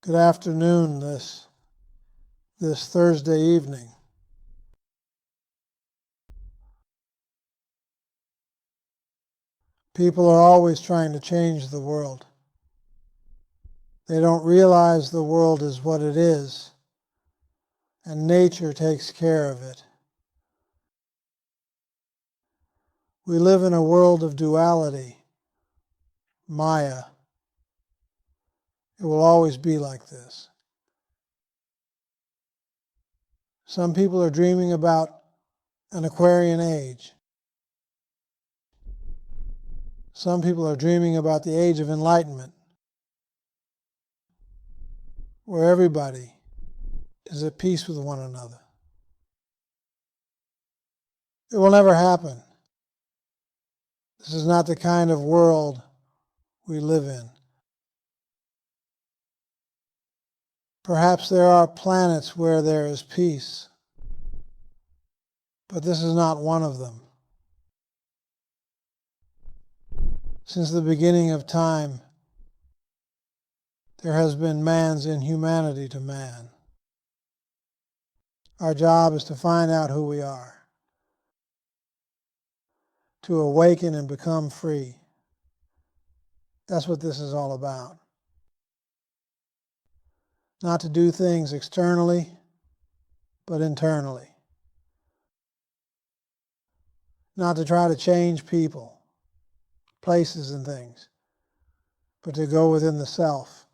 Good afternoon this Thursday evening. People are always trying to change the world. They don't realize the world is what it is, and nature takes care of it. We live in a world of duality, Maya. It will always be like this. Some people are dreaming about an Aquarian age. Some people are dreaming about the age of enlightenment, where everybody is at peace with one another. It will never happen. This is not the kind of world we live in. Perhaps there are planets where there is peace, but this is not one of them. Since the beginning of time, there has been man's inhumanity to man. Our job is to find out who we are, to awaken and become free. That's what this is all about. Not to do things externally, but internally. Not to try to change people, places and things, but to go within the self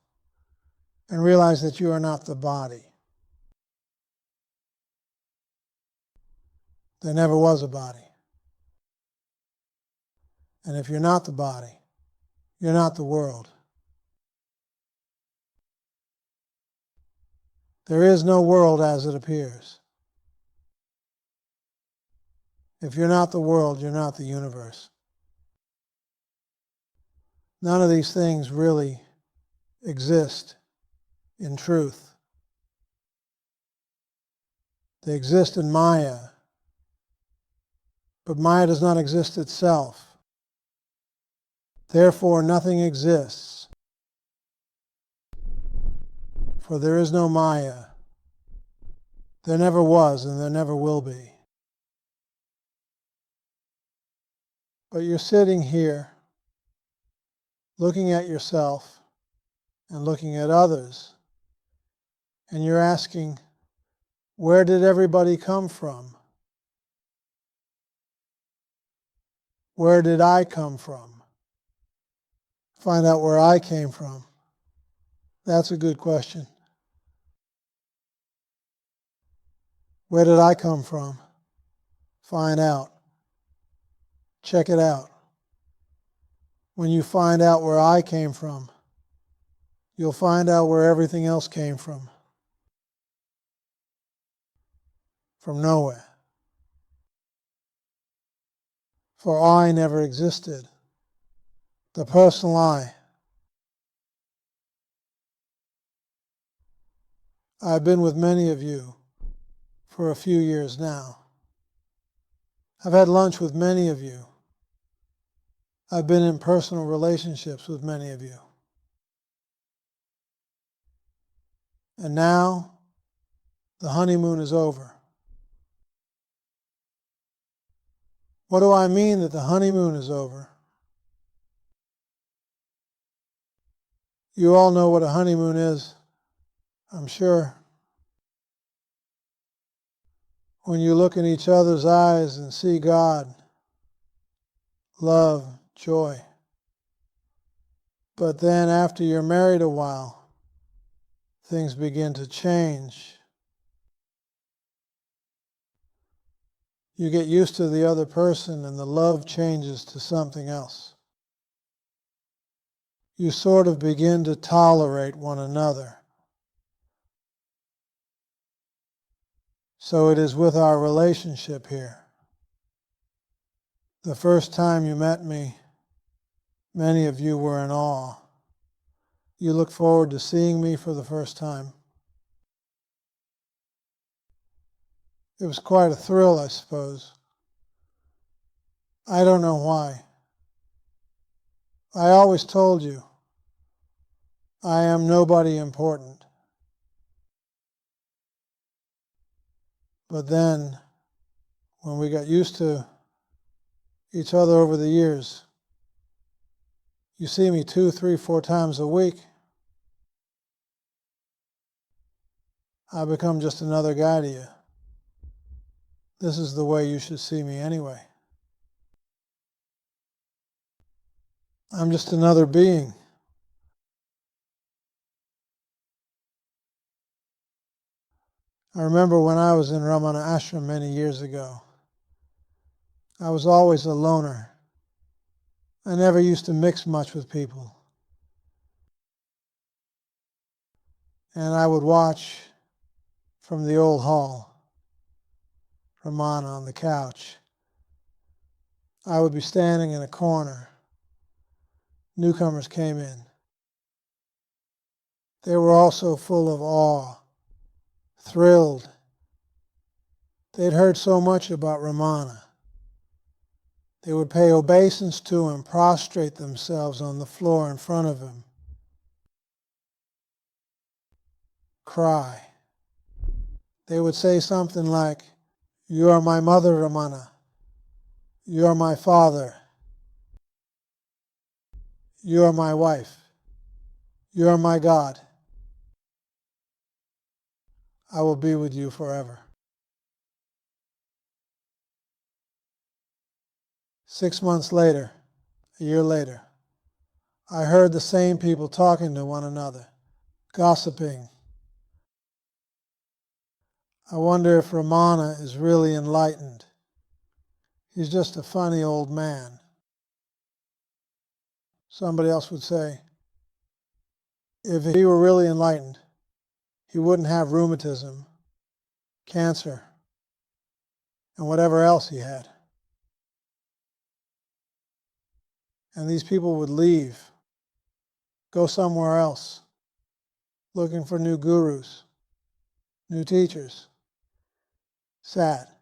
and realize that you are not the body. There never was a body. And if you're not the body, you're not the world. There is no world as it appears. If you're not the world, you're not the universe. None of these things really exist in truth. They exist in Maya, but Maya does not exist itself. Therefore, nothing exists, for there is no Maya. There never was and there never will be. But you're sitting here looking at yourself and looking at others, and you're asking, where did everybody come from? Where did I come from? Find out where I came from. That's a good question. Where did I come from? Find out. Check it out. When you find out where I came from, you'll find out where everything else came from. From nowhere. For I never existed. The personal I. I've been with many of you for a few years now. I've had lunch with many of you. I've been in personal relationships with many of you. And now, the honeymoon is over. What do I mean that the honeymoon is over? You all know what a honeymoon is, I'm sure. When you look in each other's eyes and see God, love, joy. But then after you're married a while, things begin to change. You get used to the other person and the love changes to something else. You sort of begin to tolerate one another. So it is with our relationship here. The first time you met me, many of you were in awe. You look forward to seeing me for the first time. It was quite a thrill, I suppose. I don't know why. I always told you, I am nobody important. But then, when we got used to each other over the years, you see me 2, 3, 4 times a week, I become just another guy to you. This is the way you should see me anyway. I'm just another being. I remember when I was in Ramana Ashram many years ago, I was always a loner. I never used to mix much with people. And I would watch from the old hall, Ramana on the couch. I would be standing in a corner. Newcomers came in. They were also full of awe, thrilled. They'd heard so much about Ramana. They would pay obeisance to him, prostrate themselves on the floor in front of him, cry. They would say something like, "You are my mother, Ramana. You are my father. You are my wife. You are my God. I will be with you forever." 6 months later, a year later, I heard the same people talking to one another, gossiping. I wonder if Ramana is really enlightened. He's just a funny old man. Somebody else would say, if he were really enlightened, he wouldn't have rheumatism, cancer, and whatever else he had. And these people would leave, go somewhere else, looking for new gurus, new teachers. Sad.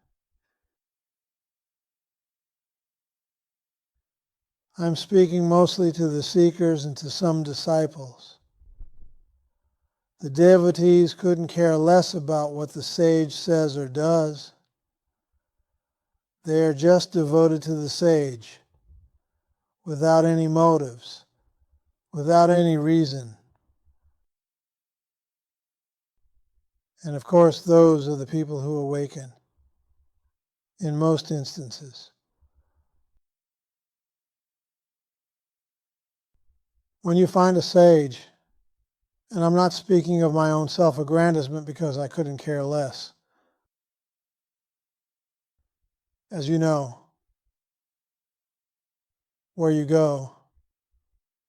I'm speaking mostly to the seekers and to some disciples. The devotees couldn't care less about what the sage says or does. They are just devoted to the sage, without any motives, without any reason. And of course, those are the people who awaken, in most instances. When you find a sage, and I'm not speaking of my own self-aggrandizement because I couldn't care less. As you know, where you go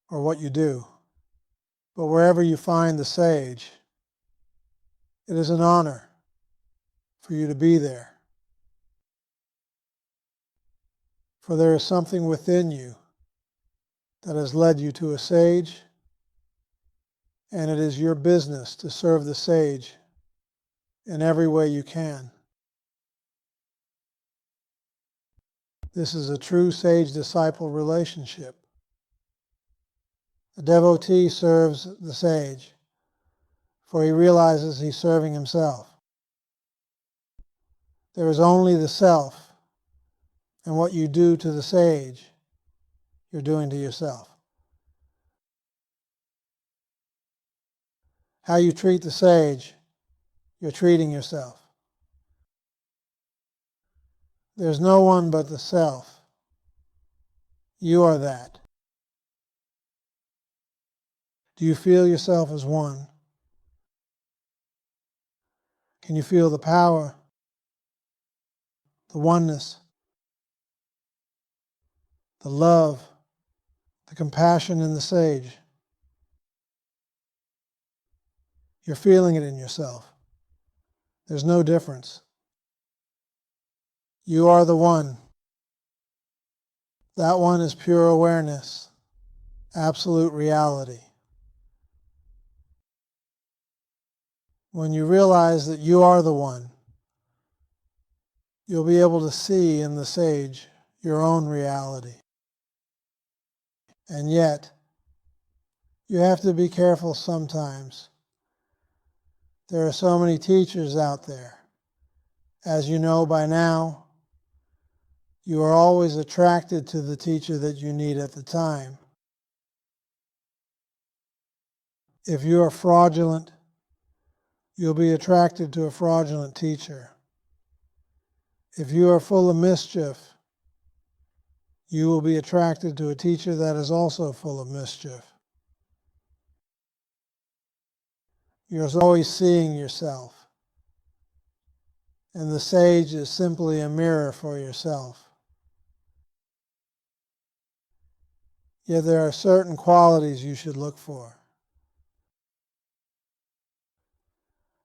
or what you do, but wherever you find the sage, it is an honor for you to be there. For there is something within you that has led you to a sage, and it is your business to serve the sage in every way you can. This is a true sage-disciple relationship. The devotee serves the sage, for he realizes he's serving himself. There is only the self, and what you do to the sage, you're doing to yourself. How you treat the sage, you're treating yourself. There's no one but the self. You are that. Do you feel yourself as one? Can you feel the power, the oneness, the love, the compassion in the sage? You're feeling it in yourself. There's no difference. You are the one. That one is pure awareness, absolute reality. When you realize that you are the one, you'll be able to see in the sage your own reality. And yet, You have to be careful sometimes. There are so many teachers out there. As you know by now, you are always attracted to the teacher that you need at the time. If you are fraudulent, you'll be attracted to a fraudulent teacher. If you are full of mischief, you will be attracted to a teacher that is also full of mischief. You're always seeing yourself, and the sage is simply a mirror for yourself. Yet there are certain qualities you should look for.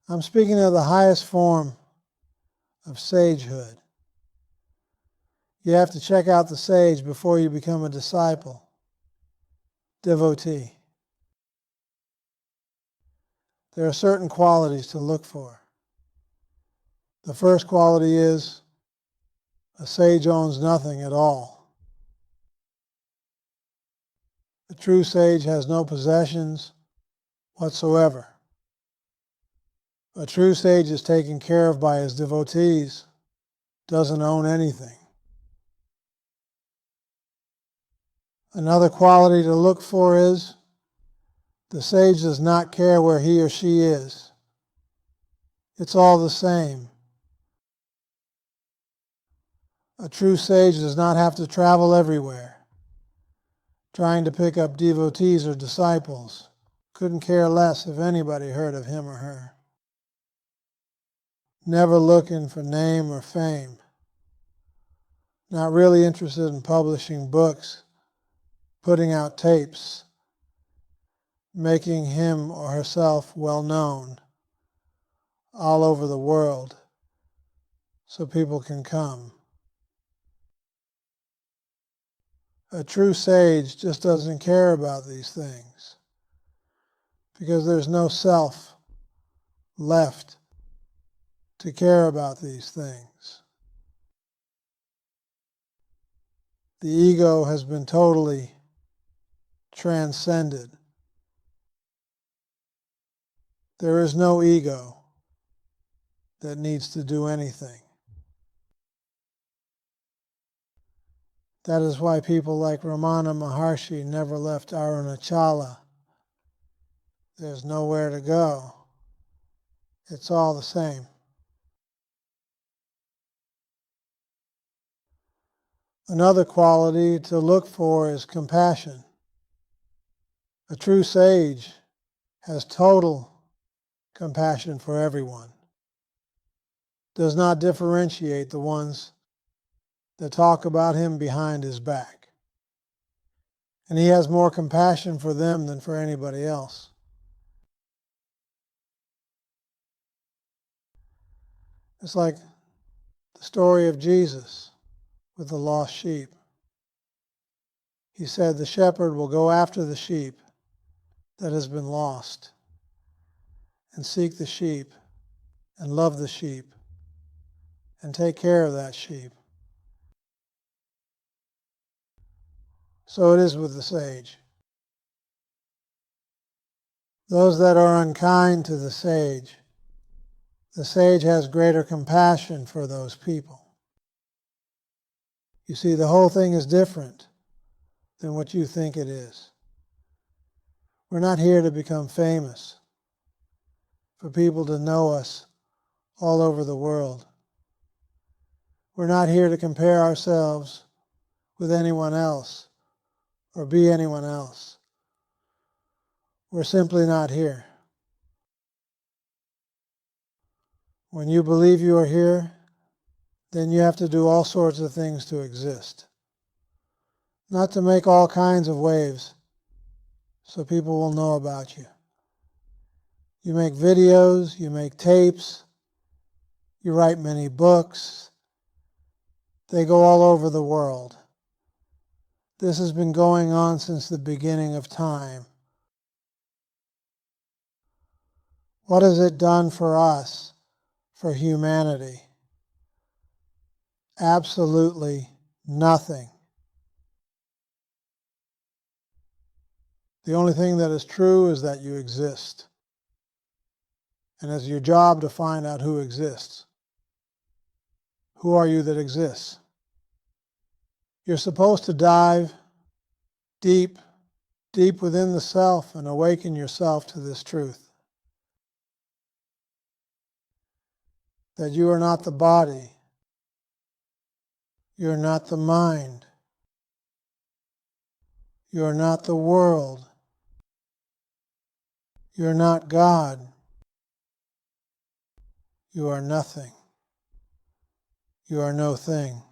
I'm speaking of the highest form of sagehood. You have to check out the sage before you become a disciple, devotee. There are certain qualities to look for. The first quality is a sage owns nothing at all. A true sage has no possessions whatsoever. A true sage is taken care of by his devotees, doesn't own anything. Another quality to look for is the sage does not care where he or she is. It's all the same. A true sage does not have to travel everywhere, trying to pick up devotees or disciples. Couldn't care less if anybody heard of him or her. Never looking for name or fame. Not really interested in publishing books, putting out tapes, making him or herself well known all over the world so people can come. A true sage just doesn't care about these things because there's no self left to care about these things. The ego has been totally transcended. There is no ego that needs to do anything. That is why people like Ramana Maharshi never left Arunachala. There's nowhere to go. It's all the same. Another quality to look for is compassion. A true sage has total compassion for everyone. Does not differentiate the ones that talk about him behind his back. And he has more compassion for them than for anybody else. It's like the story of Jesus with the lost sheep. He said the shepherd will go after the sheep that has been lost and seek the sheep and love the sheep and take care of that sheep. So it is with the sage. Those that are unkind to the sage has greater compassion for those people. You see, the whole thing is different than what you think it is. We're not here to become famous, for people to know us all over the world. We're not here to compare ourselves with anyone else or be anyone else. We're simply not here. When you believe you are here, then you have to do all sorts of things to exist. Not to make all kinds of waves so people will know about you. You make videos, you make tapes, you write many books. They go all over the world. This has been going on since the beginning of time. What has it done for us, for humanity? Absolutely nothing. The only thing that is true is that you exist. And it's your job to find out who exists. Who are you that exists? You're supposed to dive deep, deep within the self and awaken yourself to this truth. That you are not the body. You're not the mind. You're not the world. You're not God. You are nothing. You are no thing.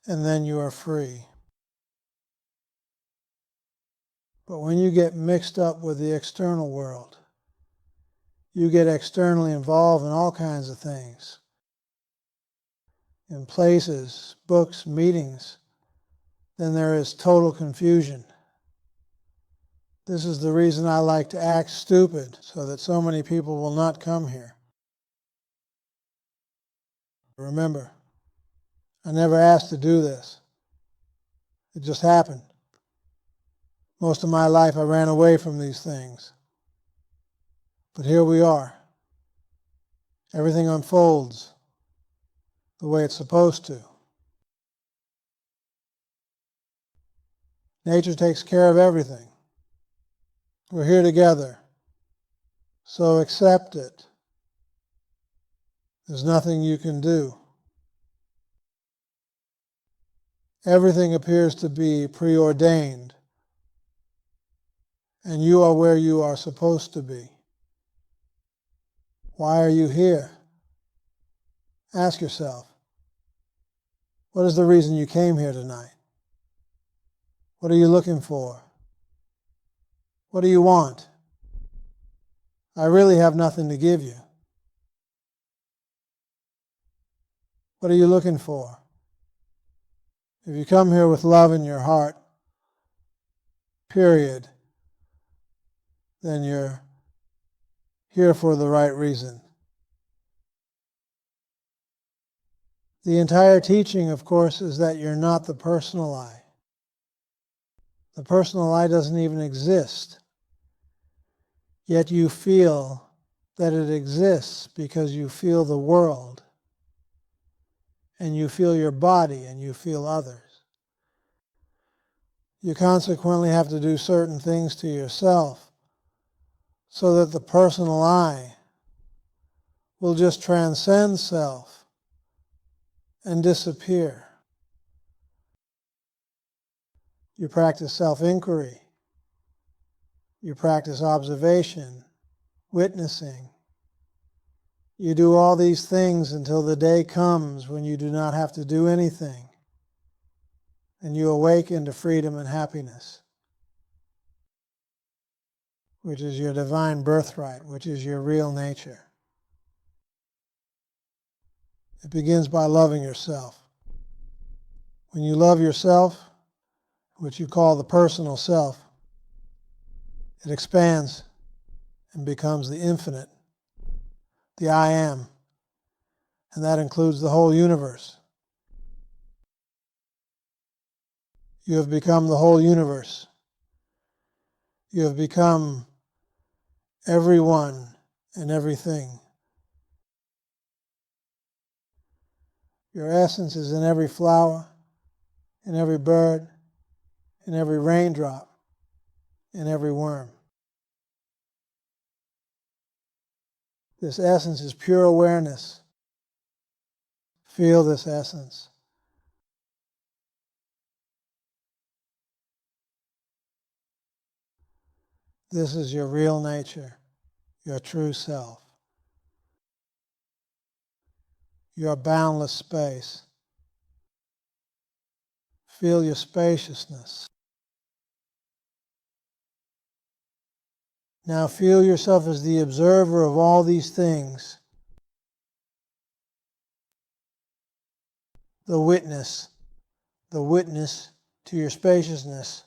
And then you are free. But when you get mixed up with the external world, you get externally involved in all kinds of things. In places, books, meetings, then there is total confusion. This is the reason I like to act stupid, so that so many people will not come here. Remember, I never asked to do this. It just happened. Most of my life I ran away from these things. But here we are. Everything unfolds the way it's supposed to. Nature takes care of everything. We're here together. So accept it. There's nothing you can do. Everything appears to be preordained. And you are where you are supposed to be. Why are you here? Ask yourself, what is the reason you came here tonight? What are you looking for? What do you want? I really have nothing to give you. What are you looking for? If you come here with love in your heart, period, then you're here for the right reason. The entire teaching, of course, is that you're not the personal I. The personal I doesn't even exist. Yet you feel that it exists because you feel the world, and you feel your body, and you feel others. You consequently have to do certain things to yourself so that the personal I will just transcend self and disappear. You practice self-inquiry. You practice observation, witnessing. You do all these things until the day comes when you do not have to do anything, and you awaken to freedom and happiness, which is your divine birthright, which is your real nature. It begins by loving yourself. When you love yourself, which you call the personal self, it expands and becomes the infinite, the I am, and that includes the whole universe. You have become the whole universe. You have become everyone and everything. Your essence is in every flower, in every bird, in every raindrop, in every worm. This essence is pure awareness. Feel this essence. This is your real nature, your true self. Your boundless space. Feel your spaciousness. Now feel yourself as the observer of all these things. The witness to your spaciousness.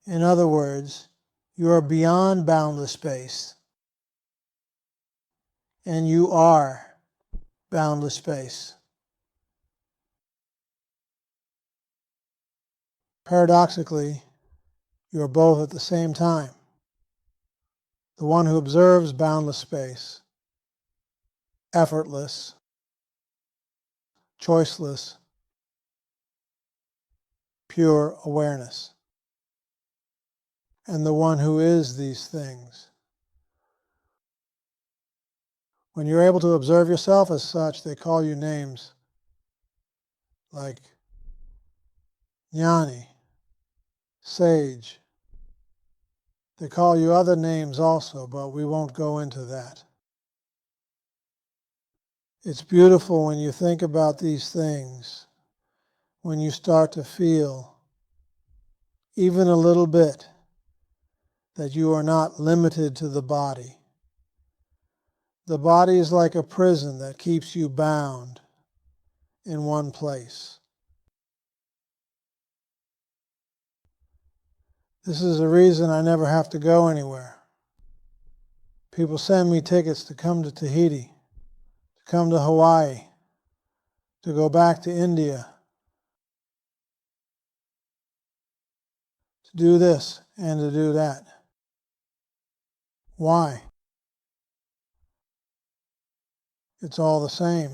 In other words, you are beyond boundless space, and you are boundless space. Paradoxically, you are both at the same time. The one who observes boundless space, effortless, choiceless, pure awareness. And the one who is these things. When you're able to observe yourself as such, they call you names like Jnani, sage. They call you other names also, but we won't go into that. It's beautiful when you think about these things, when you start to feel even a little bit that you are not limited to the body. The body is like a prison that keeps you bound in one place. This is the reason I never have to go anywhere. People send me tickets to come to Tahiti, to come to Hawaii, to go back to India, to do this and to do that. Why? It's all the same.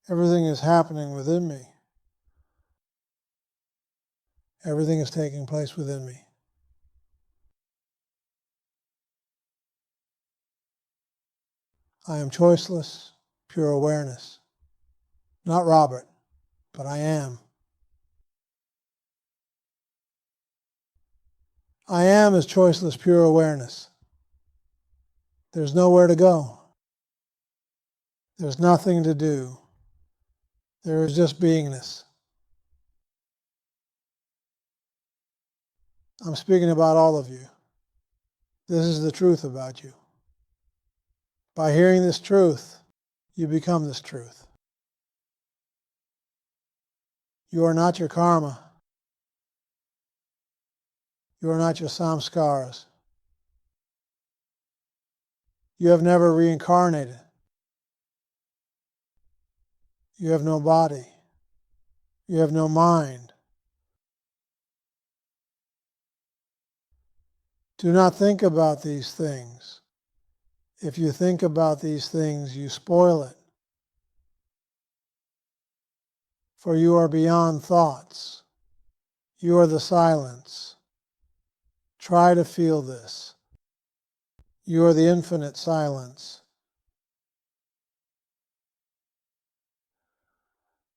Everything is happening within me. Everything is taking place within me. I am choiceless, pure awareness. Not Robert, but I am. I am is choiceless, pure awareness. There's nowhere to go. There's nothing to do. There is just beingness. I'm speaking about all of you. This is the truth about you. By hearing this truth, you become this truth. You are not your karma. You are not your samskaras. You have never reincarnated. You have no body. You have no mind. Do not think about these things. If you think about these things, you spoil it. For you are beyond thoughts. You are the silence. Try to feel this. You are the infinite silence,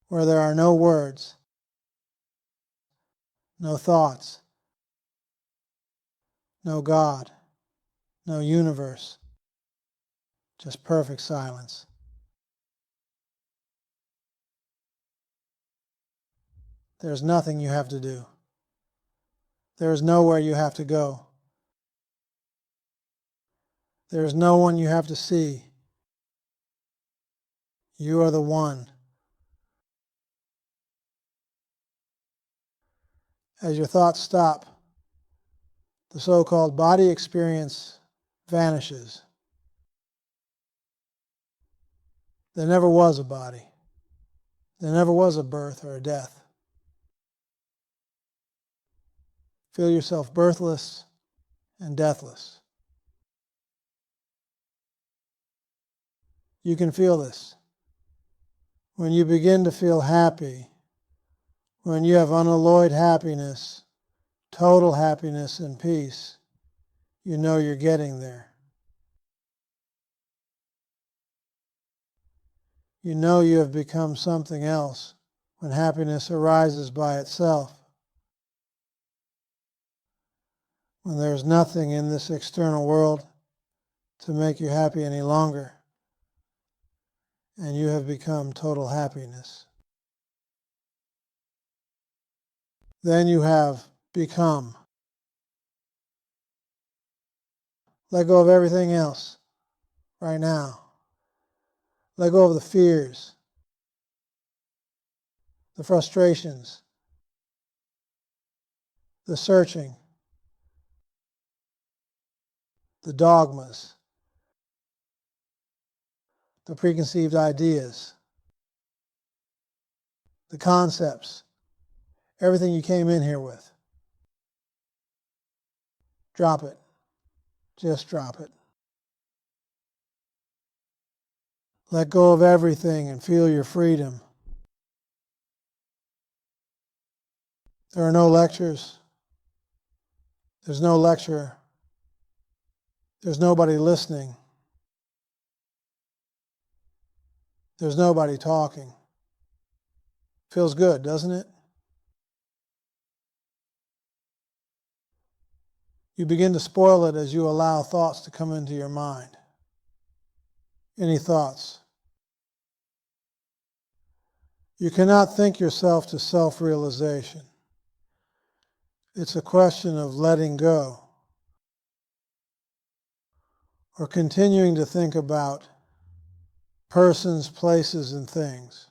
where there are no words, no thoughts, no God, no universe, just perfect silence. There's nothing you have to do. There is nowhere you have to go. There is no one you have to see. You are the one. As your thoughts stop, the so-called body experience vanishes. There never was a body. There never was a birth or a death. Feel yourself birthless and deathless. You can feel this. When you begin to feel happy, when you have unalloyed happiness, total happiness and peace, you know you're getting there. You know you have become something else when happiness arises by itself. When there's nothing in this external world to make you happy any longer, and you have become total happiness. Then you have become. Let go of everything else right now. Let go of the fears, the frustrations, the searching, the dogmas, the preconceived ideas, the concepts, Everything you came in here with. Drop it. Just drop it. Let go of everything and feel your freedom. There are no lectures. There's no lecturer. There's nobody listening. There's nobody talking. Feels good, doesn't it? You begin to spoil it as you allow thoughts to come into your mind. Any thoughts? You cannot think yourself to self-realization. It's a question of letting go or continuing to think about persons, places, and things.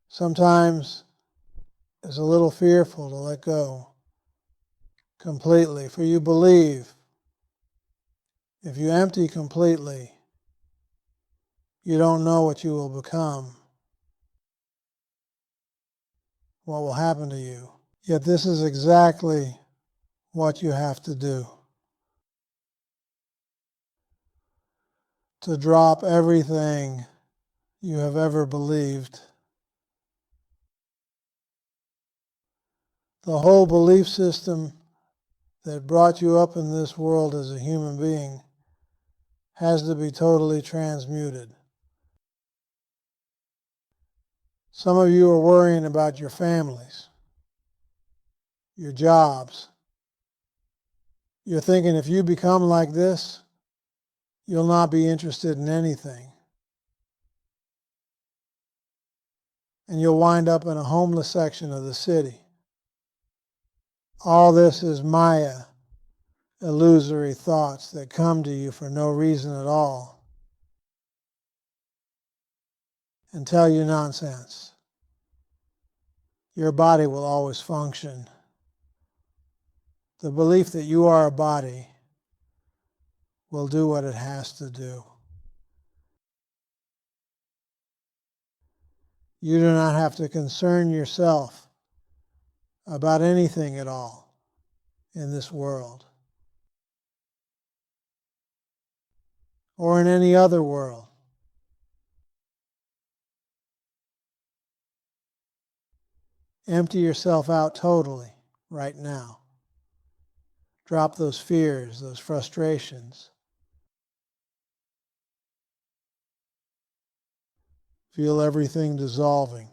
Sometimes it's a little fearful to let go completely, for you believe if you empty completely, you don't know what you will become, what will happen to you. Yet this is exactly what you have to do. To drop everything you have ever believed. The whole belief system that brought you up in this world as a human being has to be totally transmuted. Some of you are worrying about your families, your jobs. You're thinking if you become like this, you'll not be interested in anything. And you'll wind up in a homeless section of the city. All this is Maya, illusory thoughts that come to you for no reason at all and tell you nonsense. Your body will always function. The belief that you are a body will do what it has to do. You do not have to concern yourself about anything at all in this world or in any other world. Empty yourself out totally right now. Drop those fears, those frustrations. Feel everything dissolving.